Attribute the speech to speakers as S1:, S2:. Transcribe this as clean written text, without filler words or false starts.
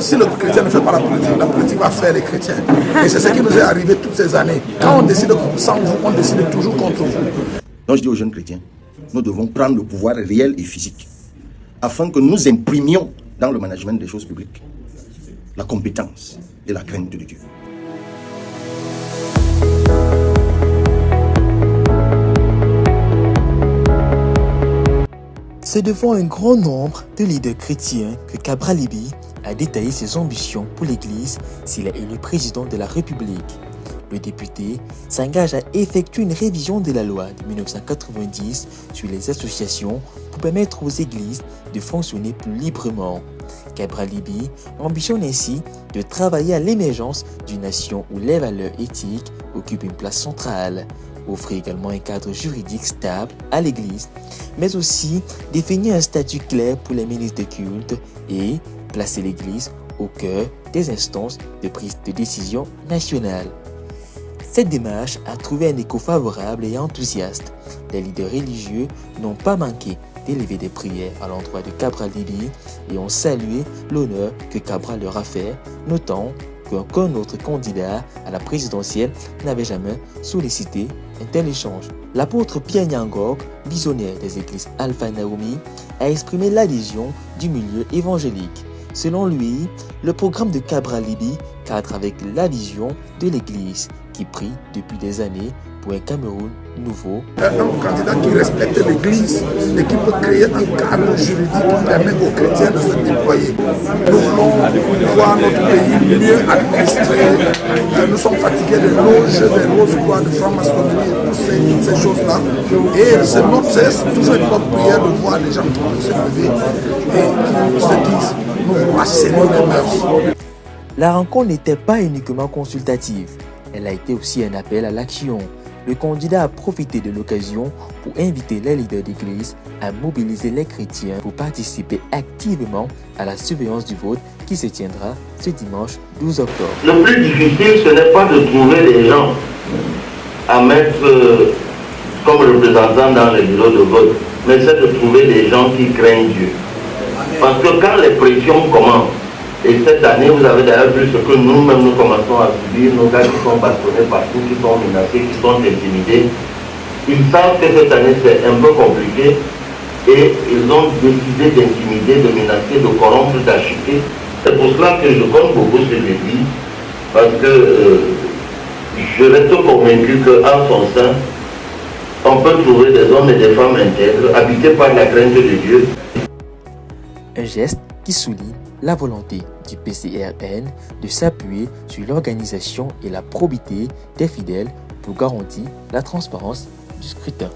S1: Si le chrétien ne fait pas la politique va faire les chrétiens. Et c'est ce qui nous est arrivé toutes ces années. Quand on décide sans vous, on décide toujours contre vous.
S2: Donc je dis aux jeunes chrétiens, nous devons prendre le pouvoir réel et physique afin que nous imprimions dans le management des choses publiques la compétence et la crainte de Dieu.
S3: C'est devant un grand nombre de leaders chrétiens que Cabral Libby a détaillé ses ambitions pour l'Église s'il est élu président de la République. Le député s'engage à effectuer une révision de la loi de 1990 sur les associations pour permettre aux églises de fonctionner plus librement. Cabral Libby ambitionne ainsi de travailler à l'émergence d'une nation où les valeurs éthiques occupent une place centrale, offrir également un cadre juridique stable à l'Église, mais aussi définir un statut clair pour les ministres de culte et placer l'Église au cœur des instances de prise de décision nationale. Cette démarche a trouvé un écho favorable et enthousiaste. Les leaders religieux n'ont pas manqué d'élever des prières à l'endroit de Cabral Libby et ont salué l'honneur que Cabral leur a fait, notant qu'aucun autre candidat à la présidentielle n'avait jamais sollicité un tel échange. L'apôtre Pierre Nyangok, visionnaire des églises Alpha Naomi, a exprimé l'adhésion du milieu évangélique. Selon lui, le programme de Cabral Libby cadre avec la vision de l'Église qui prie depuis des années pour un Cameroun nouveau.
S1: Un candidat qui respecte l'Église et qui peut créer un cadre juridique qui permet aux chrétiens de se déployer. Nous voulons voir notre pays mieux administré. Nous sommes fatigués des loges, des roses-croix, de franc-maçonnerie, toutes ces choses-là. Et c'est toujours notre prière de voir des gens qui peuvent se lever et qui se disent nous voulons assainir les mœurs.
S3: La rencontre n'était pas uniquement consultative, elle a été aussi un appel à l'action. Le candidat a profité de l'occasion pour inviter les leaders d'église à mobiliser les chrétiens pour participer activement à la surveillance du vote qui se tiendra ce dimanche 12 octobre.
S4: Le plus difficile, ce n'est pas de trouver des gens à mettre comme représentants dans les bureaux de vote, mais c'est de trouver des gens qui craignent Dieu. Parce que quand les pressions commencent, et cette année, vous avez d'ailleurs vu ce que nous-mêmes nous commençons à subir, nos gars qui sont bastonnés partout, qui sont menacés, qui sont intimidés. Ils savent que cette année c'est un peu compliqué et ils ont décidé d'intimider, de menacer, de corrompre, d'acheter. C'est pour cela que je compte beaucoup sur l'Église, parce que je reste convaincu qu'en son sein, on peut trouver des hommes et des femmes intègres, habités par la crainte de Dieu.
S3: Un geste qui souligne la volonté du PCRN de s'appuyer sur l'organisation et la probité des fidèles pour garantir la transparence du scrutin.